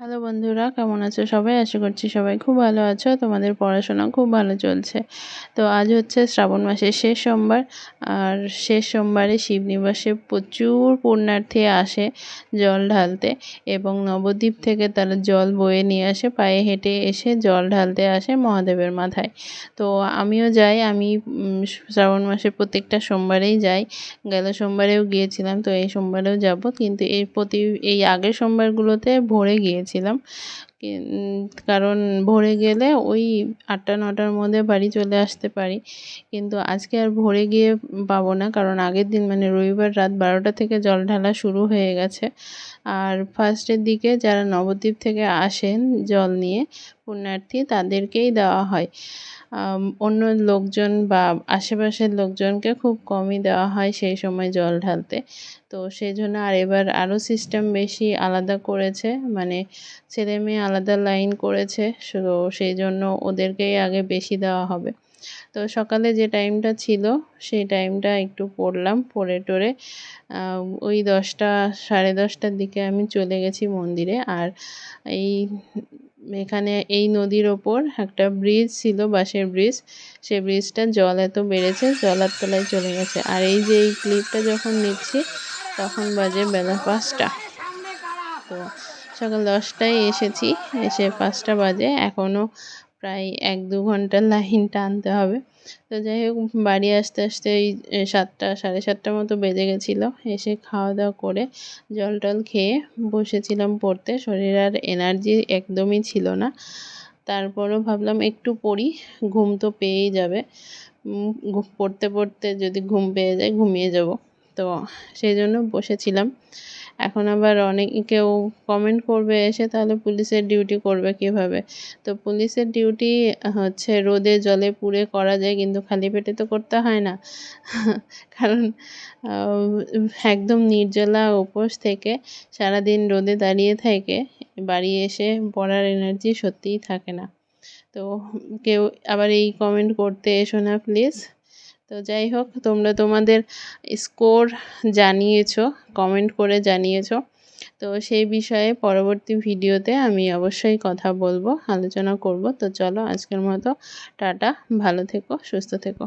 Hello বন্ধুরা, কেমন আছো সবাই? আশা করছি সবাই খুব ভালো আছো। তোমাদের পড়াশোনা খুব ভালো চলছে। তো আজ হচ্ছে শ্রাবণ মাসের শেষ সোমবার। আর শেষ সোমবারে শিবনিবাসে প্রচুর পুণ্যার্থী আসে জল ঢালতে, এবং নবদ্বীপ থেকে তারা জল বয়ে নিয়ে আসে, পায়ে হেঁটে এসে জল ঢালতে আসে মহাদেবের মাথায়। তো আমিও যাই। আমি শ্রাবণ মাসে প্রত্যেকটা সোমবারেই যাই। গেল সোমবারেও গিয়েছিলাম, তো এই সোমবারেও যাব। কিন্তু এই আগের সোমবারগুলোতে ভোরে গিয়েছিলাম, কারণ ভোরে গেলে ওই 8টা-9টার মধ্যে বাড়ি চলে আসতে পারি। কিন্তু আজকে আর ভোরে গিয়ে পাবো না, কারণ আগের দিন মানে রবিবার রাত 12টা থেকে জল ঢালা শুরু হয়ে গেছে। আর ফার্স্টের দিকে যারা নবদ্বীপ থেকে আসেন জল নিয়ে পুণ্যার্থী, তাদেরকেই দেওয়া হয়। অন্য লোকজন বা আশেপাশের লোকজনকে খুব কমই দেওয়া হয় সেই সময় জল ঢালতে। তো সেই জন্য আর এবার আরও সিস্টেম বেশি আলাদা করেছে, মানে ছেলে মেয়ে আলাদা লাইন করেছে। তো সেই জন্য ওদেরকেই আগে বেশি দেওয়া হবে। তো সকালে যে টাইমটা ছিল সেই টাইমটা একটু পড়লাম, পড়ে টরে ওই 10টা 10:30টার দিকে আমি চলে গেছি মন্দিরে। আর এই এখানে এই নদীর ওপর একটা ব্রিজ ছিল, বাঁশের ব্রিজ। সেই ব্রিজটার জল এত বেড়েছে, জলার তলায় চলে গেছে। আর এই যে এই ক্লিপটা যখন নিচ্ছি তখন বাজে বেলা 5টা। তো সকাল 10টায় এসেছি, এসে 5টা বাজে। এখনও প্রায় 1-2 ঘন্টা লাইন টানতে হবে। তো যাই হোক, বাড়ি আসতে আসতে এই 7টা 7:30টার মতো বেজে গেছিলো। এসে খাওয়া দাওয়া করে জল টল খেয়ে বসেছিলাম পড়তে। শরীরে আর এনার্জি একদমই ছিল না। তারপরও ভাবলাম একটু পড়ি, ঘুম তো পেয়েই যাবে। পড়তে পড়তে যদি ঘুম পেয়ে যায় ঘুমিয়ে যাব। তো সেই জন্য বসেছিলাম। এখন আবার কেউ কমেন্ট করবে এসে, তাহলে পুলিশের ডিউটি করবে কীভাবে? তো পুলিশের ডিউটি হচ্ছে রোদে জলে পুড়ে করা যায়, কিন্তু খালি পেটে তো করতে হয় না। কারণ একদম নির্জলা উপোস থেকে সারাদিন রোদে দাঁড়িয়ে থেকে বাড়ি এসে পড়ার এনার্জি সত্যিই থাকে না। তো কেউ আবার এই কমেন্ট করতে এসো না প্লিজ। তো যাই হোক, তোমরা তোমাদের স্কোর জানিয়েছো, কমেন্ট করে জানিয়েছো। তো সেই বিষয়ে পরবর্তী ভিডিওতে আমি অবশ্যই কথা বলবো, আলোচনা করব। তো চলো আজকের মতো টাটা, ভালো থেকো, সুস্থ থেকো।